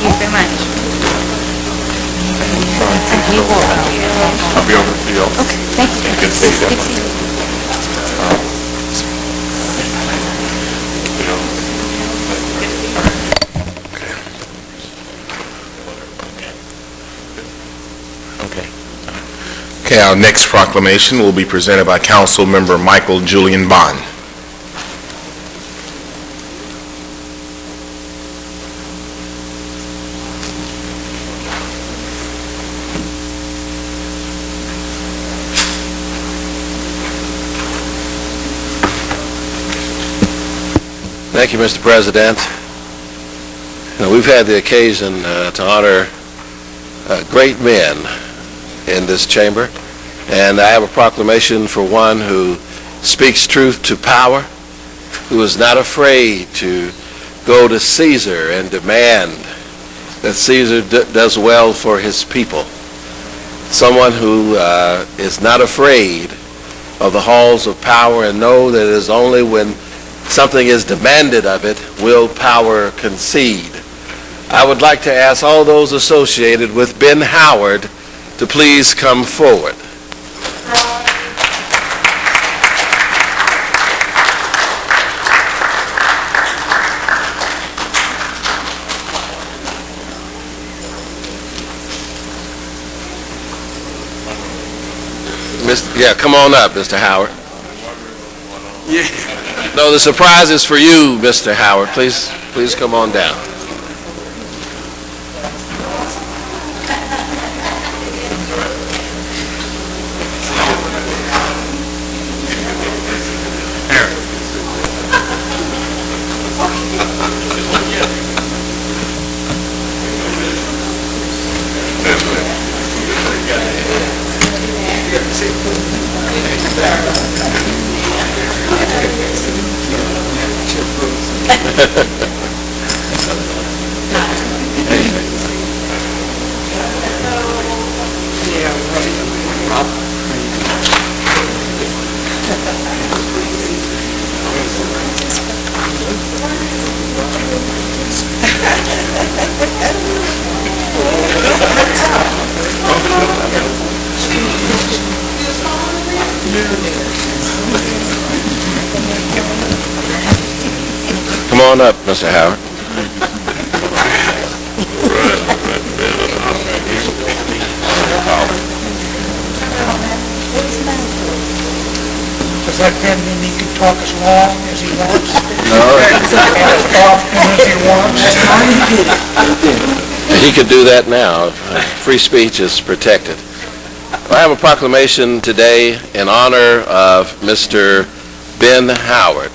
you very much. I'll be over to you. Okay, thank you. Good to see you. Good to see you. Okay, our next proclamation will be presented by Council Member Michael Julian Bond. Thank you, Mr. President. We've had the occasion to honor great men in this chamber, and I have a proclamation for one who speaks truth to power, who is not afraid to go to Caesar and demand that Caesar does well for his people. Someone who is not afraid of the halls of power and know that it is only when something is demanded of it will power concede. I would like to ask all those associated with Ben Howard to please come forward. Yeah, come on up, Mr. Howard. Yeah. No, the surprise is for you, Mr. Howard. Please come on down. Come on up, Mr. Howard. Does that then mean he can talk as long as he wants? No. And as often as he wants? He could do that now. Free speech is protected. I have a proclamation today in honor of Mr. Ben Howard.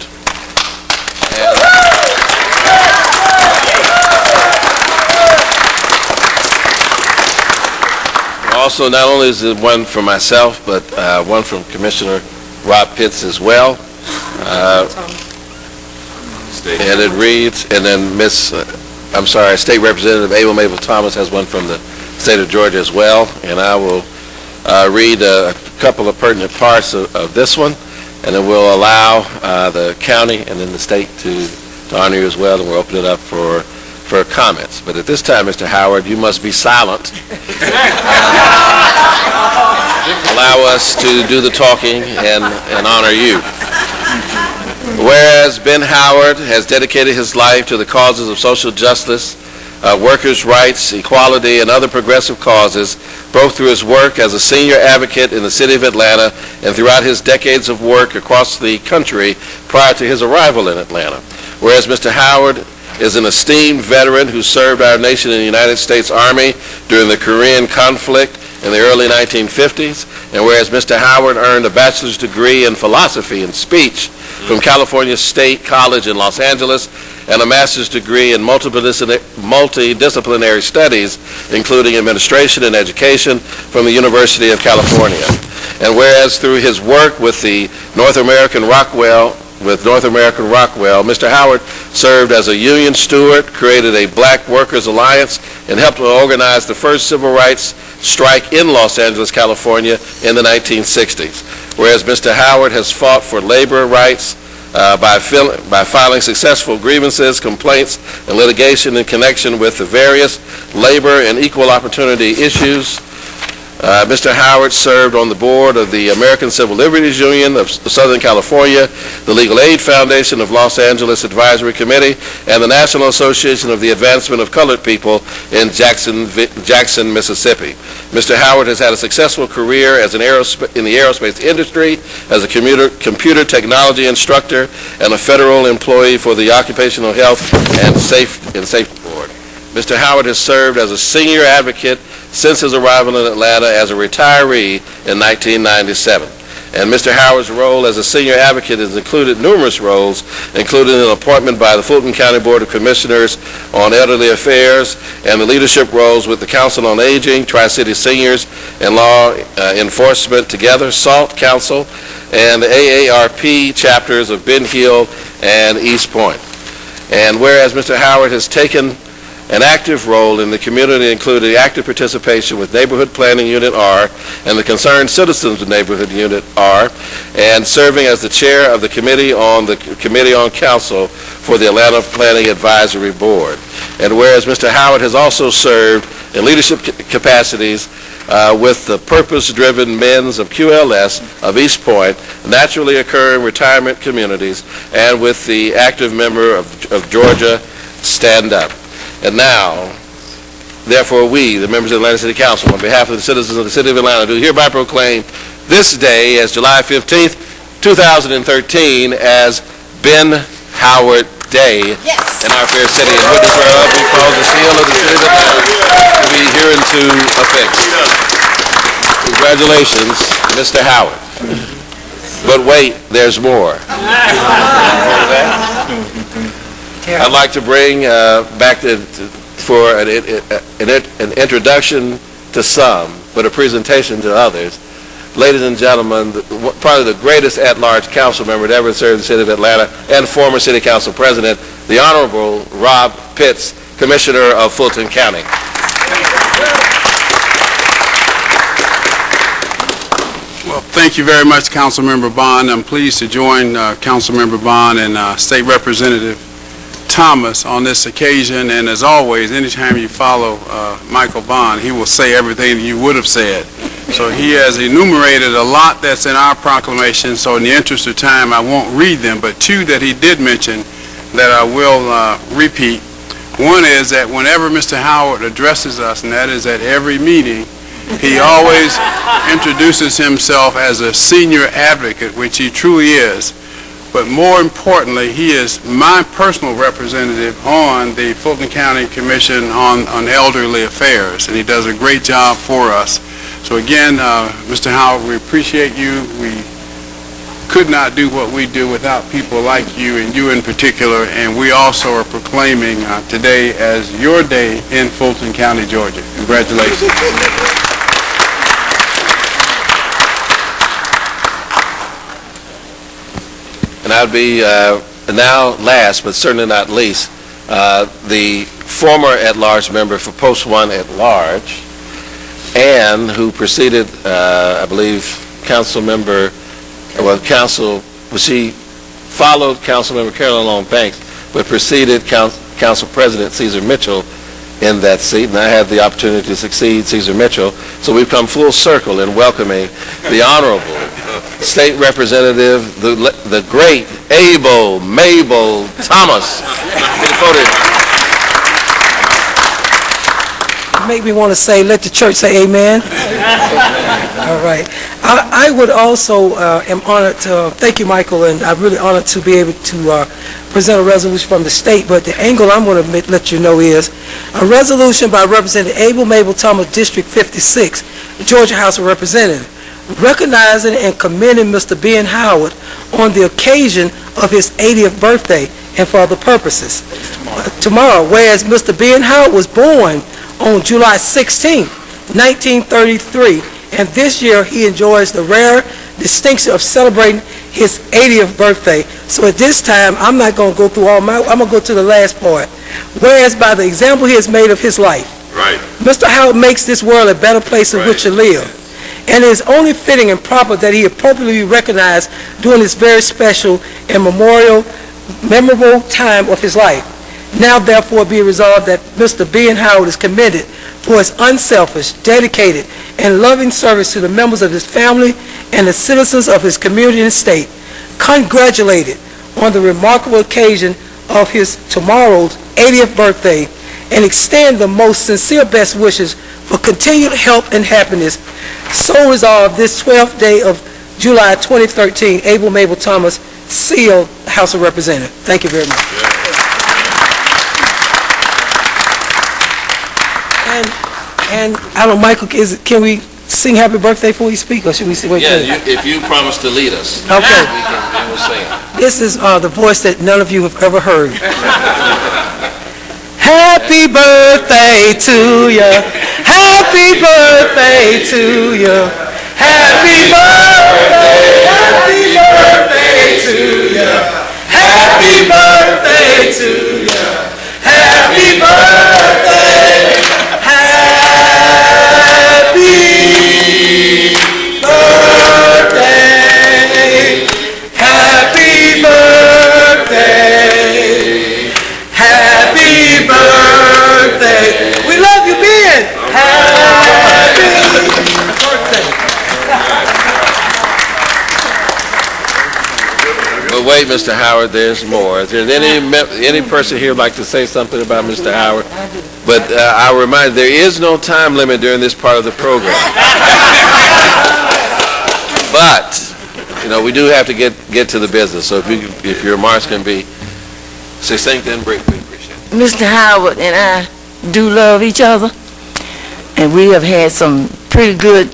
Also, not only is it one for myself, but one from Commissioner Robb Pitts as well. And it reads, and then State Representative Mable Thomas has one from the state of Georgia as well. And I will read a couple of pertinent parts of this one, and then we'll allow the county and then the state to honor you as well, and we'll open it up for comments. But at this time, Mr. Howard, you must be silent. Allow us to do the talking and honor you. Whereas Ben Howard has dedicated his life to the causes of social justice, workers' rights, equality, and other progressive causes, both through his work as a senior advocate in the city of Atlanta and throughout his decades of work across the country prior to his arrival in Atlanta. Whereas Mr. Howard is an esteemed veteran who served our nation in the United States Army during the Korean conflict in the early 1950s, and whereas Mr. Howard earned a bachelor's degree in philosophy and speech from California State College in Los Angeles and a master's degree in multidisciplinary studies, including administration and education from the University of California. And whereas through his work with the North American Rockwell, Mr. Howard served as a union steward, created a Black Workers Alliance, and helped to organize the first civil rights strike in Los Angeles, California in the 1960s. Whereas Mr. Howard has fought for labor rights, by filing successful grievances, complaints, and litigation in connection with the various labor and equal opportunity issues. Mr. Howard served on the board of the American Civil Liberties Union of Southern California, the Legal Aid Foundation of Los Angeles Advisory Committee, and the National Association of the Advancement of Colored People in Jackson, Mississippi. Mr. Howard has had a successful career as in the aerospace industry, as a computer technology instructor, and a federal employee for the Occupational Health and Safety Board. Mr. Howard has served as a senior advocate since his arrival in Atlanta as a retiree in 1997. And Mr. Howard's role as a senior advocate has included numerous roles, including an appointment by the Fulton County Board of Commissioners on Elderly Affairs and the leadership roles with the Council on Aging, Tri-City Seniors, and Law Enforcement Together, SALT Council, and the AARP chapters of Ben Hill and East Point. And whereas Mr. Howard has taken an active role in the community, including active participation with Neighborhood Planning Unit R and the Concerned Citizens of Neighborhood Unit R, and serving as the chair of the Committee on Council for the Atlanta Planning Advisory Board. And whereas Mr. Howard has also served in leadership capacities with the purpose-driven men's of QLS of East Point, naturally occurring retirement communities, and with the active member of Georgia Stand Up. And now, therefore, we, the members of the Atlanta City Council, on behalf of the citizens of the City of Atlanta, do hereby proclaim this day as July 15th, 2013, as Ben Howard Day in our fair city. And witness whereof we cause the seal of the City of Atlanta to be hereunto affixed. Congratulations, Mr. Howard. But wait, there's more. I'd like to bring back for an introduction to some, but a presentation to others. Ladies and gentlemen, probably the greatest at-large council member to ever serve the City of Atlanta and former City Council President, the Honorable Robb Pitts, Commissioner of Fulton County. Well, thank you very much, Councilmember Bond. I'm pleased to join Councilmember Bond and State Representative Thomas on this occasion, and as always, anytime you follow Michael Bond, he will say everything you would have said. So he has enumerated a lot that's in our proclamation, so in the interest of time, I won't read them, but two that he did mention that I will repeat. One is that whenever Mr. Howard addresses us, and that is at every meeting, he always introduces himself as a senior advocate, which he truly is. But more importantly, he is my personal representative on the Fulton County Commission on Elderly Affairs, and he does a great job for us. So again, Mr. Howard, we appreciate you. We could not do what we do without people like you, and you in particular, and we also are proclaiming today as your day in Fulton County, Georgia. Congratulations. And I'd be now last, but certainly not least, the former at-large member for Post 1 at large, and who preceded, I believe, she followed Councilmember Carolyn Long Banks, but preceded Council President Ceasar Mitchell in that seat, and I had the opportunity to succeed Ceasar Mitchell. So we've come full circle in welcoming the Honorable State Representative, the great, able Mable Thomas. Make me want to say, let the church say amen. All right. I would also am honored to, thank you, Michael, and I'm really honored to be able to present a resolution from the state, but the angle I'm going to let you know is a resolution by Representative Able Mable Thomas, District 56, Georgia House of Representatives, recognizing and commending Mr. Ben Howard on the occasion of his 80th birthday and for other purposes. Tomorrow, whereas Mr. Ben Howard was born on July 16, 1933, and this year he enjoys the rare distinction of celebrating his 80th birthday. So at this time, I'm not going to go through I'm going to go to the last part. Whereas by the example he has made of his life, Right. Mr. Howard makes this world a better place in which to live. and it is only fitting and proper that he appropriately be recognized during this very special and memorable time of his life. Now, therefore, be resolved that Mr. Ben Howard is commended for his unselfish, dedicated, and loving service to the members of his family and the citizens of his community and state. Congratulated on the remarkable occasion of his tomorrow's 80th birthday, and extend the most sincere best wishes for continued health and happiness. So resolved this 12th day of July 2013, Able Mable Thomas, seal, House of Representatives. Thank you very much. And I don't know, Michael, can we sing happy birthday before you speak, or should we wait? Yeah, if you promise to lead us, Okay. we will sing. This is the voice that none of you have ever heard. Happy birthday to you. Happy birthday to you. Happy birthday. Happy birthday to you. Happy birthday to you. Happy birthday. Happy birthday. Happy birthday. Happy birthday. We love you, Ben. Happy birthday. But wait, Mr. Howard, there's more. Is there any person here would like to say something about Mr. Howard? But I'll remind you, there is no time limit during this part of the program. But, we do have to get to the business. So if your remarks can be succinct and brief, we appreciate it. Mr. Howard and I do love each other, and we have had some pretty good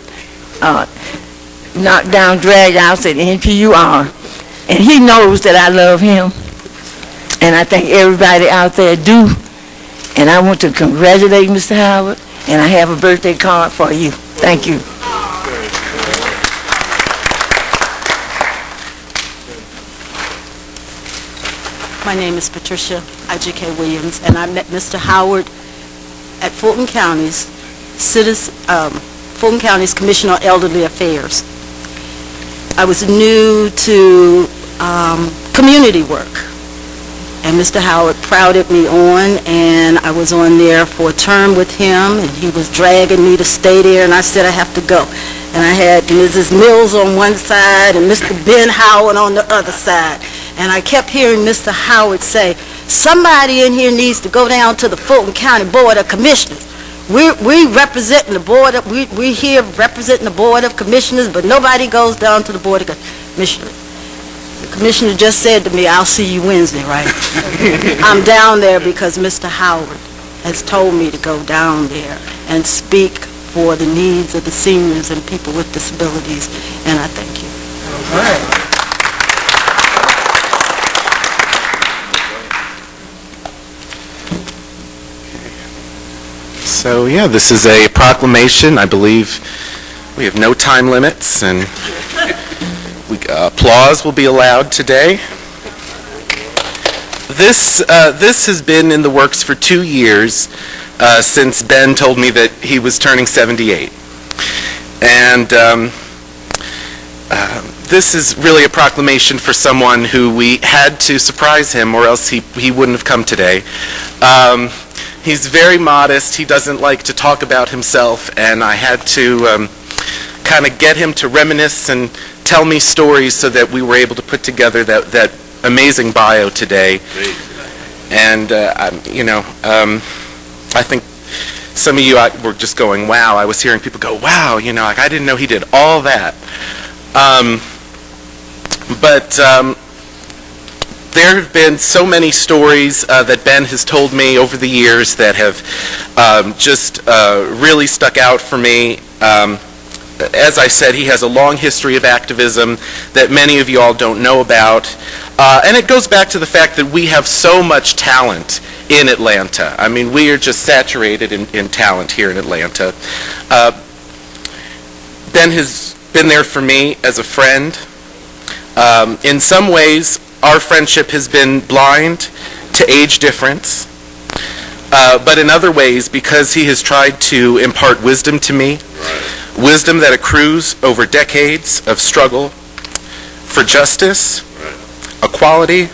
knockdown drag-outs at NPUR, and he knows that I love him, and I think everybody out there do, and I want to congratulate Mr. Howard, and I have a birthday card for you. Thank you. My name is Patricia Ajike Williams, and I met Mr. Howard at Fulton County's Commission on Elderly Affairs. I was new to community work, and Mr. Howard prouded me on, and I was on there for a term with him, and he was dragging me to stay there, and I said I have to go. And I had Mrs. Mills on one side and Mr. Ben Howard on the other side. And I kept hearing Mr. Howard say, somebody in here needs to go down to the Fulton County Board of Commissioners. We representing the board, we here representing the Board of Commissioners, but nobody goes down to the Board of Commissioners. The commissioner just said to me, I'll see you Wednesday, right? I'm down there because Mr. Howard has told me to go down there and speak for the needs of the seniors and people with disabilities, and I thank you. All right. So, yeah, this is a proclamation. I believe we have no time limits, and applause will be allowed today. This has been in the works for 2 years since Ben told me that he was turning 78. And this is really a proclamation for someone who we had to surprise him, or else he wouldn't have come today. He's very modest. He doesn't like to talk about himself, and I had to kind of get him to reminisce and tell me stories so that we were able to put together that amazing bio today. And, I think some of you were just going, wow. I was hearing people go, wow, like I didn't know he did all that. But there have been so many stories that Ben has told me over the years that have just really stuck out for me. As I said, he has a long history of activism that many of you all don't know about. And it goes back to the fact that we have so much talent in Atlanta. I mean, we are just saturated in talent here in Atlanta. Ben has been there for me as a friend. In some ways, our friendship has been blind to age difference. But in other ways, because he has tried to impart wisdom to me, wisdom that accrues over decades of struggle for justice, equality,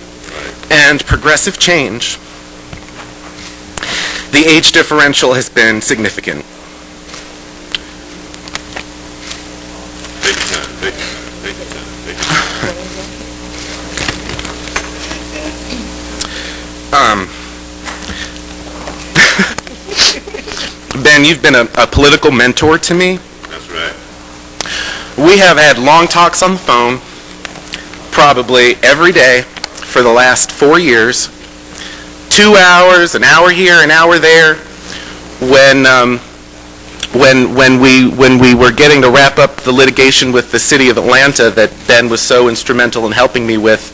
and progressive change. The age differential has been significant. Ben, you've been a political mentor to me. That's right. We have had long talks on the phone, probably every day for the last 4 years. 2 hours, an hour here, an hour there. When we were getting to wrap up the litigation with the City of Atlanta that Ben was so instrumental in helping me with,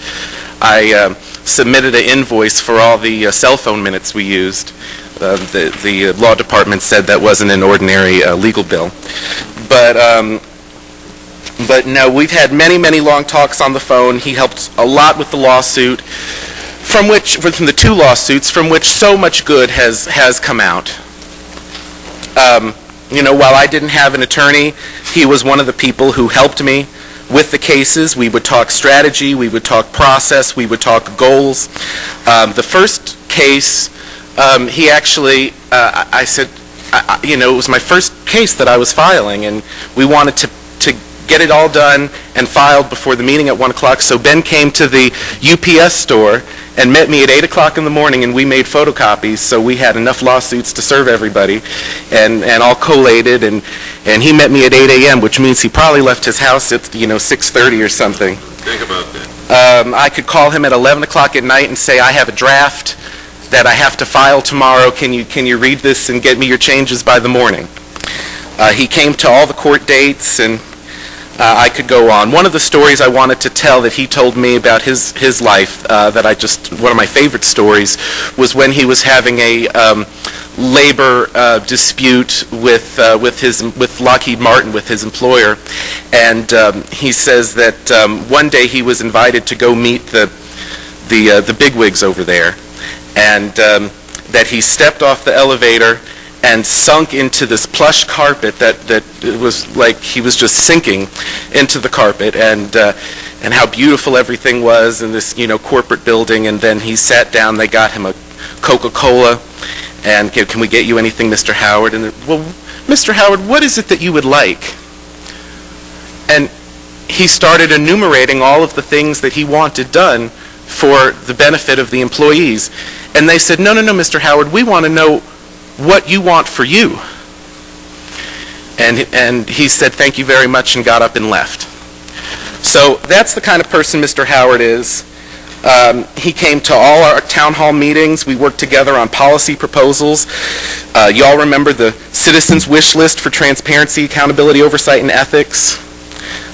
I submitted an invoice for all the cell phone minutes we used. The law department said that wasn't an ordinary legal bill. But no, we've had many long talks on the phone. He helped a lot with the lawsuit, from the 2 lawsuits, from which so much good has come out. While I didn't have an attorney, he was one of the people who helped me with the cases. We would talk strategy, we would talk process, we would talk goals. The first case, he actually, I said, it was my first case that I was filing, and we wanted to get it all done and filed before the meeting at 1 o'clock. So Ben came to the UPS store and met me at 8 o'clock in the morning, and we made photocopies, so we had enough lawsuits to serve everybody, and all collated, and he met me at 8 a.m., which means he probably left his house at 6:30 or something. Think about that. I could call him at 11 o'clock at night and say, I have a draft that I have to file tomorrow. Can you read this and get me your changes by the morning? He came to all the court dates, and I could go on. One of the stories I wanted to tell that he told me about his life, one of my favorite stories, was when he was having a labor dispute with Lockheed Martin, with his employer, and he says that one day he was invited to go meet the bigwigs over there, and that he stepped off the elevator and sunk into this plush carpet that it was like he was just sinking into the carpet, and how beautiful everything was in this corporate building. And then he sat down. They got him a Coca-Cola, and can we get you anything, Mr. Howard? And well, Mr. Howard, what is it that you would like? And he started enumerating all of the things that he wanted done for the benefit of the employees. And they said, no, Mr. Howard, we want to know what you want for you. And he said, thank you very much, and got up and left. So that's the kind of person Mr. Howard is. He came to all our town hall meetings. We worked together on policy proposals. You all remember the Citizens Wish List for Transparency, Accountability, Oversight, and Ethics.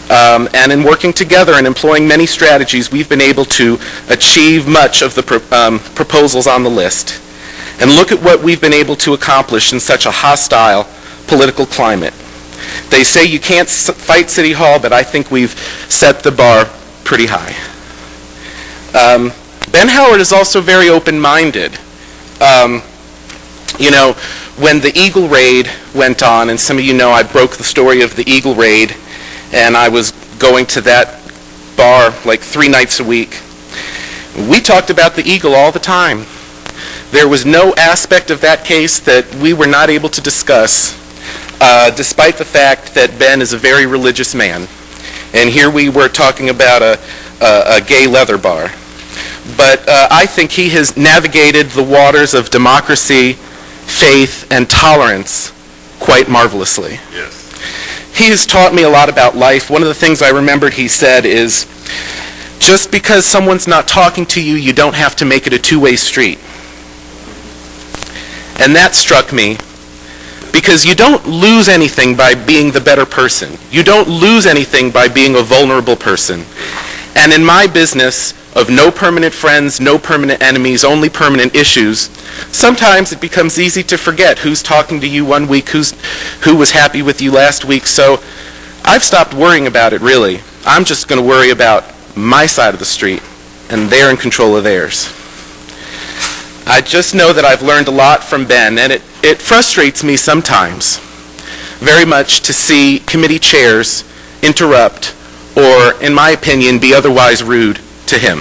And in working together and employing many strategies, we've been able to achieve much of the proposals on the list. And look at what we've been able to accomplish in such a hostile political climate. They say you can't fight City Hall, but I think we've set the bar pretty high. Ben Howard is also very open-minded. When the Eagle Raid went on, and some of you know I broke the story of the Eagle Raid, and I was going to that bar like 3 nights a week, we talked about the Eagle all the time. There was no aspect of that case that we were not able to discuss, despite the fact that Ben is a very religious man. And here we were talking about a gay leather bar. But I think he has navigated the waters of democracy, faith, and tolerance quite marvelously. Yes. He has taught me a lot about life. One of the things I remembered he said is, just because someone's not talking to you, you don't have to make it a two-way street. And that struck me, because you don't lose anything by being the better person. You don't lose anything by being a vulnerable person. And in my business of no permanent friends, no permanent enemies, only permanent issues, sometimes it becomes easy to forget who's talking to you one week, who was happy with you last week. So I've stopped worrying about it, really. I'm just going to worry about my side of the street, and they're in control of theirs. I just know that I've learned a lot from Ben, and it frustrates me sometimes. very much to see committee chairs interrupt or, in my opinion, be otherwise rude to him.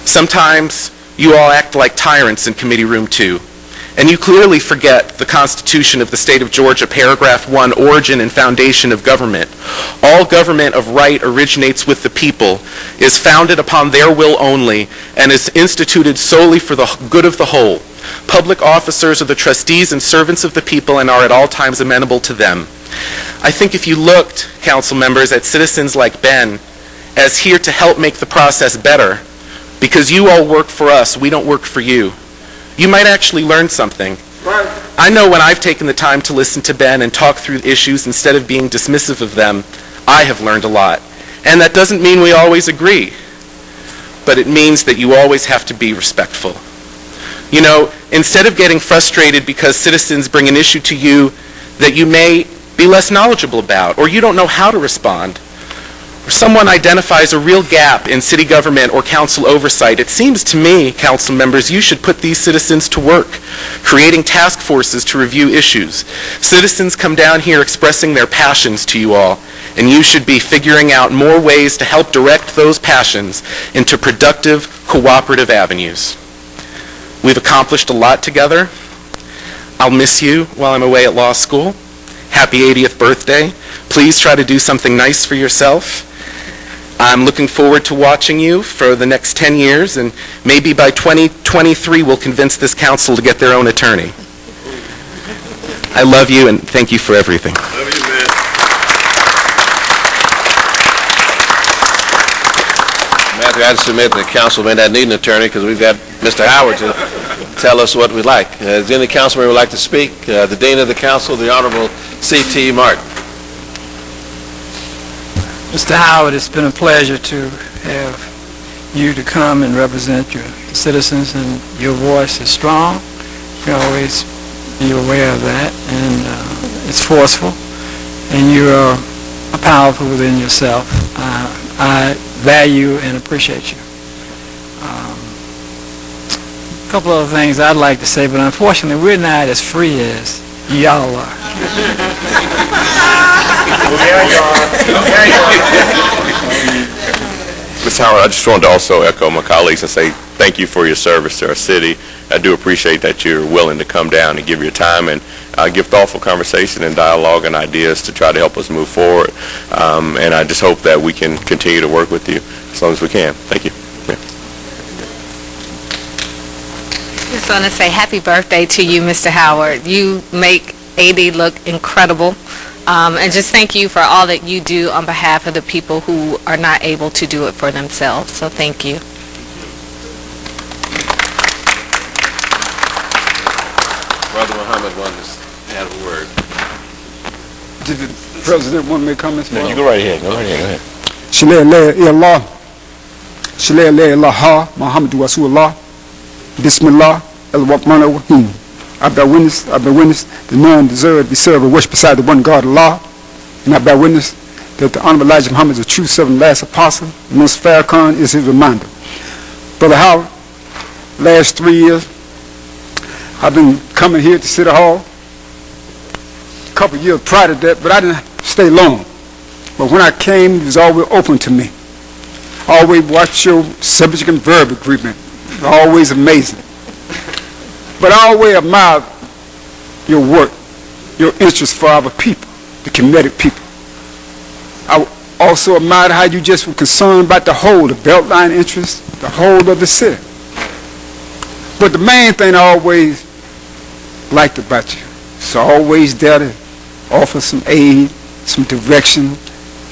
Sometimes you all act like tyrants in committee room 2, and you clearly forget the Constitution of the State of Georgia, paragraph 1, origin and foundation of government. All government of right originates with the people, is founded upon their will only, and is instituted solely for the good of the whole. Public officers are the trustees and servants of the people and are at all times amenable to them. I think if you looked, council members, at citizens like Ben as here to help make the process better, because you all work for us, we don't work for you, you might actually learn something. Right. I know when I've taken the time to listen to Ben and talk through issues instead of being dismissive of them, I have learned a lot. And that doesn't mean we always agree, but it means that you always have to be respectful. You know, instead of getting frustrated because citizens bring an issue to you that you may be less knowledgeable about, or you don't know how to respond, or someone identifies a real gap in city government or council oversight, it seems to me, council members, you should put these citizens to work, creating task forces to review issues. Citizens come down here expressing their passions to you all, and you should be figuring out more ways to help direct those passions into productive, cooperative avenues. We've accomplished a lot together. I'll miss you while I'm away at law school. Happy 80th birthday. Please try to do something nice for yourself. I'm looking forward to watching you for the next 10 years, and maybe by 2023 we'll convince this council to get their own attorney. I love you, and thank you for everything. Love you, man. Matthew, I'd submit the councilman that need an attorney because we've got Mr. Howard to tell us what we like. Does any councilman would like to speak? The Dean of the Council, the Honorable C.T. Martin. Mr. Howard, it's been a pleasure to have you to come and represent your citizens, and your voice is strong. You always be aware of that, and it's forceful, and you are powerful within yourself. I value and appreciate you. A couple other things I'd like to say, but unfortunately we're not as free as y'all are. Mr. Howard, I just wanted to also echo my colleagues and say thank you for your service to our city. I do appreciate that you're willing to come down and give your time and give thoughtful conversation and dialogue and ideas to try to help us move forward. And I just hope that we can continue to work with you as long as we can. Thank you. I just want to say happy birthday to you, Mr. Howard. You make AD look incredible. And just thank you for all that you do on behalf of the people who are not able to do it for themselves. So thank you. Brother Muhammad wanted to have a word. Did the president want me to comment? No, you go right ahead. Go right ahead. Go ahead. Shalala Allah. Shalala Allah Muhammad Rasulullah. Bismillah al-Rahman ar-Rahim. I bear witness that none deserve to be served or worship beside the one God, Allah. And I bear witness that the Honorable Elijah Muhammad is the true servant and last apostle. The most Farrakhan is his reminder. Brother Howard, last 3 years, I've been coming here to City Hall. A couple of years prior to that, but I didn't stay long. But when I came, it was always open to me. Always watch your subject and verb agreement. Always amazing. But I always admire your work, your interest for our people, the kinetic people. I also admire how you just were concerned about the whole, the Beltline interest, the whole of the city. But the main thing I always liked about you, so always there to offer some aid, some direction,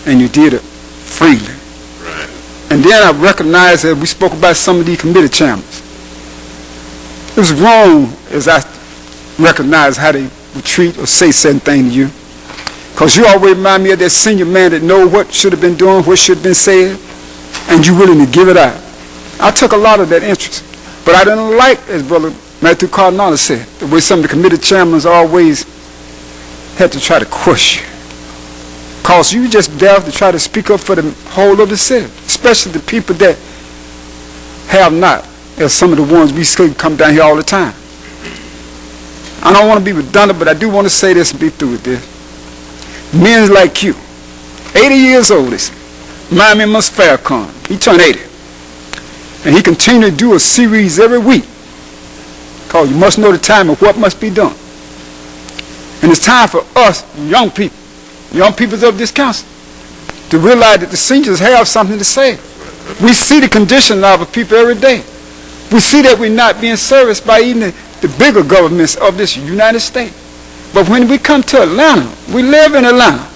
and you did it freely. Right. And then I recognized that we spoke about some of these committee chairmen. It was wrong as I recognized how they would treat or say certain things to you. Because you always remind me of that senior man that know what should have been doing, what should have been said, and you willing to give it out. I took a lot of that interest. But I didn't like, as Brother Matthew Cardinale said, the way some of the committee chairmen always had to try to crush you. Because you just there to try to speak up for the whole of the city, especially the people that have not, as some of the ones we see come down here all the time. I don't want to be redundant, but I do want to say this and be through with this. men like you, 80 years old, remind me of Mr. Farrakhan. He turned 80. And he continued to do a series every week, because you must know the time of what must be done. And it's time for us, young people of this council, to realize that the seniors have something to say. We see the condition of our people every day. We see that we're not being serviced by even the bigger governments of this United States. But when we come to Atlanta, we live in Atlanta,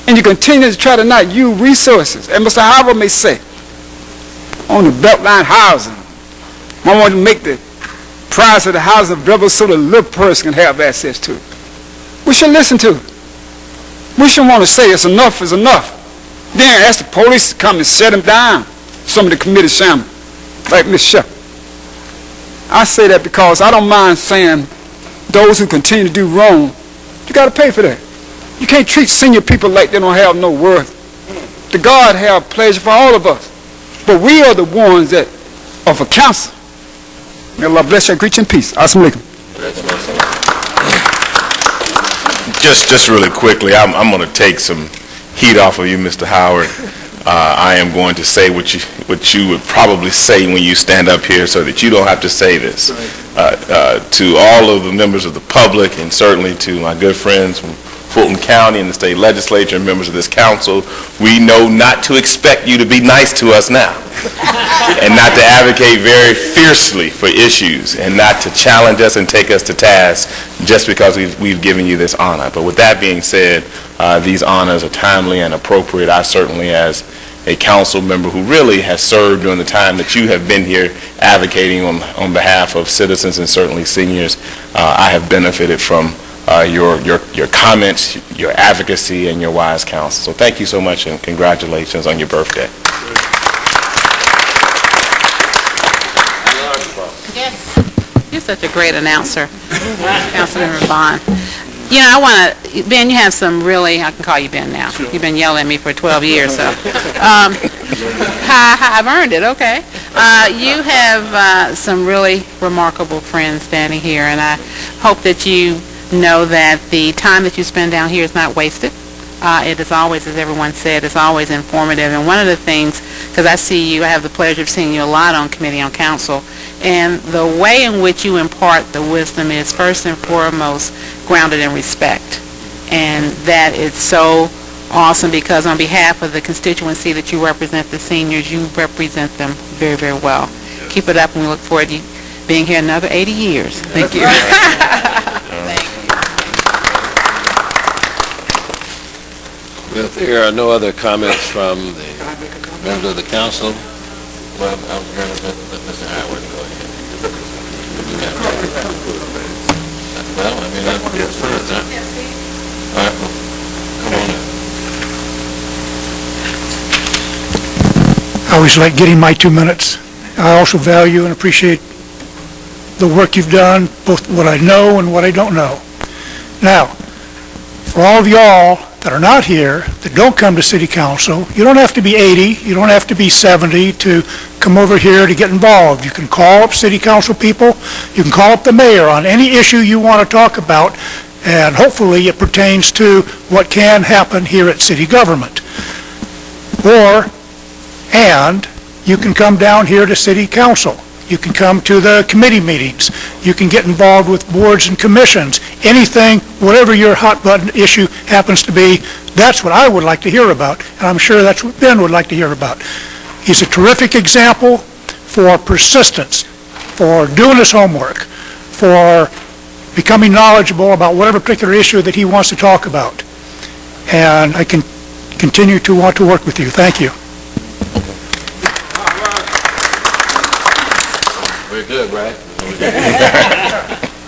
and you continue to try to not use resources. And Mr. Howard may say, on the Beltline housing, I want to make the price of the housing available so the little person can have access to it. We should listen to it. We shouldn't want to say it's enough is enough. Then ask the police to come and shut them down, some of the committee shambles, like Ms. Shepherd. I say that because I don't mind saying those who continue to do wrong, you got to pay for that. You can't treat senior people like they don't have no worth. The God have pleasure for all of us. But we are the ones that are for counsel. May Allah bless you. Greet you in peace. Assalamu alaikum. Just really quickly, I'm going to take some heat off of you, Mr. Howard. I am going to say what you would probably say when you stand up here, so that you don't have to say this. To all of the members of the public, and certainly to my good friends from Fulton County and the state legislature and members of this council, we know not to expect you to be nice to us now, and not to advocate very fiercely for issues, and not to challenge us and take us to task just because we've given you this honor. But with that being said, these honors are timely and appropriate. I certainly, as a council member who really has served during the time that you have been here advocating on behalf of citizens and certainly seniors, I have benefited from your comments, your advocacy, and your wise counsel. So thank you so much, and congratulations on your birthday. Yes, you're such a great announcer, Councilman Bond. You know, I want to, Ben, you have some really, I can call you Ben now. Sure. You've been yelling at me for 12 years, so. I've earned it, okay. You have some really remarkable friends standing here, and I hope that you know that the time that you spend down here is not wasted. It is always, as everyone said, it's always informative. And one of the things, because I have the pleasure of seeing you a lot on Committee on Council, and the way in which you impart the wisdom is first and foremost grounded in respect. And that is so awesome, because on behalf of the constituency that you represent, the seniors, you represent them very, very well. Keep it up, and we look forward to you being here another 80 years. Thank you. Well, if there are no other comments from the members of the council, well, I'm going to let Mr. Howard go ahead. Well, I mean, that's first, huh? All right, well, come on in. I always like getting my 2 minutes. I also value and appreciate the work you've done, both what I know and what I don't know. Now, for all of y'all that are not here, that don't come to City Council, you don't have to be 80, you don't have to be 70 to come over here to get involved. You can call up City Council people, you can call up the mayor on any issue you want to talk about, and hopefully it pertains to what can happen here at city government. And you can come down here to City Council. You can come to the committee meetings. You can get involved with boards and commissions. Anything, whatever your hot button issue happens to be, that's what I would like to hear about. And I'm sure that's what Ben would like to hear about. He's a terrific example for persistence, for doing his homework, for becoming knowledgeable about whatever particular issue that he wants to talk about. And I can continue to want to work with you. Thank you. Very good, right?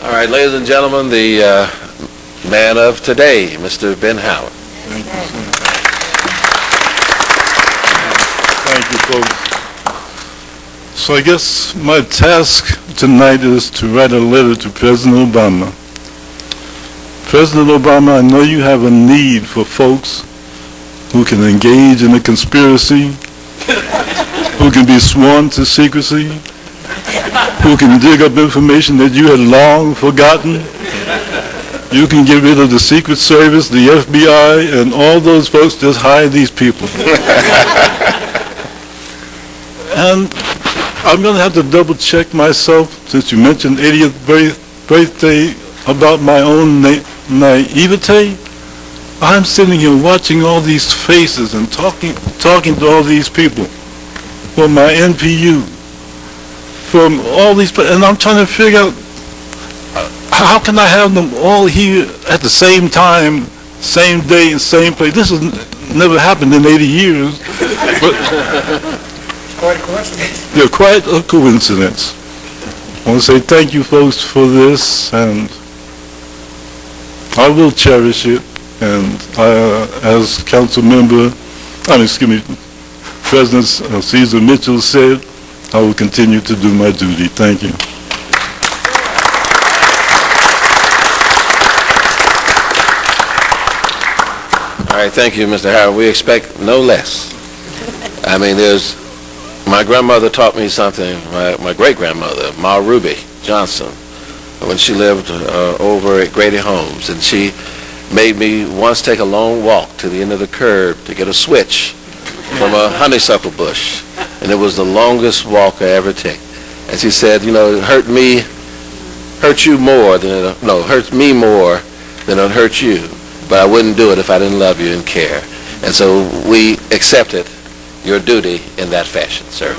All right, ladies and gentlemen, the man of today, Mr. Ben Howard. Thank you, folks. So I guess my task tonight is to write a letter to President Obama. President Obama, I know you have a need for folks who can engage in a conspiracy, who can be sworn to secrecy, who can dig up information that you had long forgotten, You can get rid of the Secret Service, the FBI, and all those folks. Just hire these people. And I'm going to have to double check myself, since you mentioned 80th birthday, about my own naivete. I'm sitting here watching all these faces and talking to all these people from my NPU, from all these, and I'm trying to figure out how can I have them all here at the same time, same day, and same place. This has never happened in 80 years. But Quite a coincidence. they're quite a coincidence. I want to say thank you, folks, for this, and I will cherish it. And as President Ceasar Mitchell said, I will continue to do my duty. Thank you. All right, thank you, Mr. Howard. We expect no less. I mean, my grandmother taught me something, my great-grandmother, Ma Ruby Johnson, when she lived over at Grady Homes, and she made me once take a long walk to the end of the curb to get a switch from a honeysuckle bush, and it was the longest walk I ever took. And she said, you know, it hurts me more than it'll hurt you, but I wouldn't do it if I didn't love you and care. And so we accepted your duty in that fashion, sir.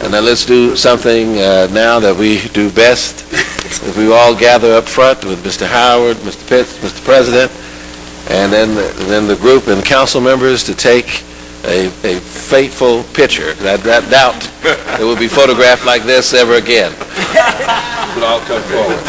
And now let's do something now that we do best. If we all gather up front with Mr. Howard, Mr. Pitts, Mr. President, and then the group and council members to take a fateful picture. I doubt it will be photographed like this ever again. We'll all come forward.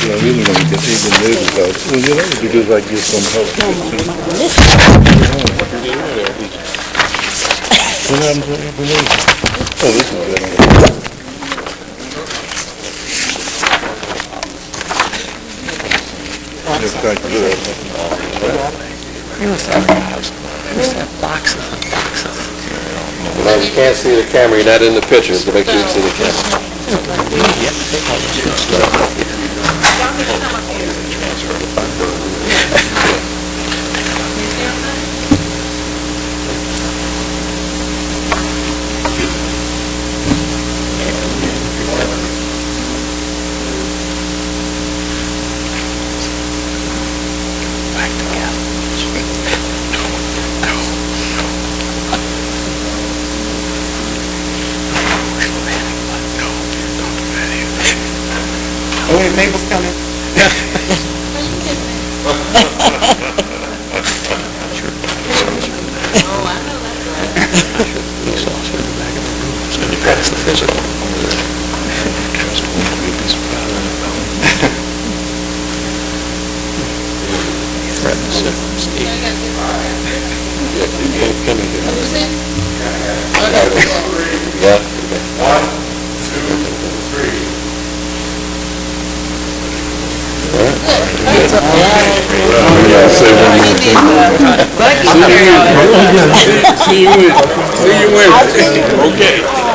I really want to get even nervous out. Well, you know, because I get some help. What happened to everything? Oh, this is good. Yes, thank you. You must have boxes and boxes. Well, you can't see the camera. You're not in the pictures, to make sure you see the camera. Oh, wait, Mabel's coming. See you Wednesday. Okay.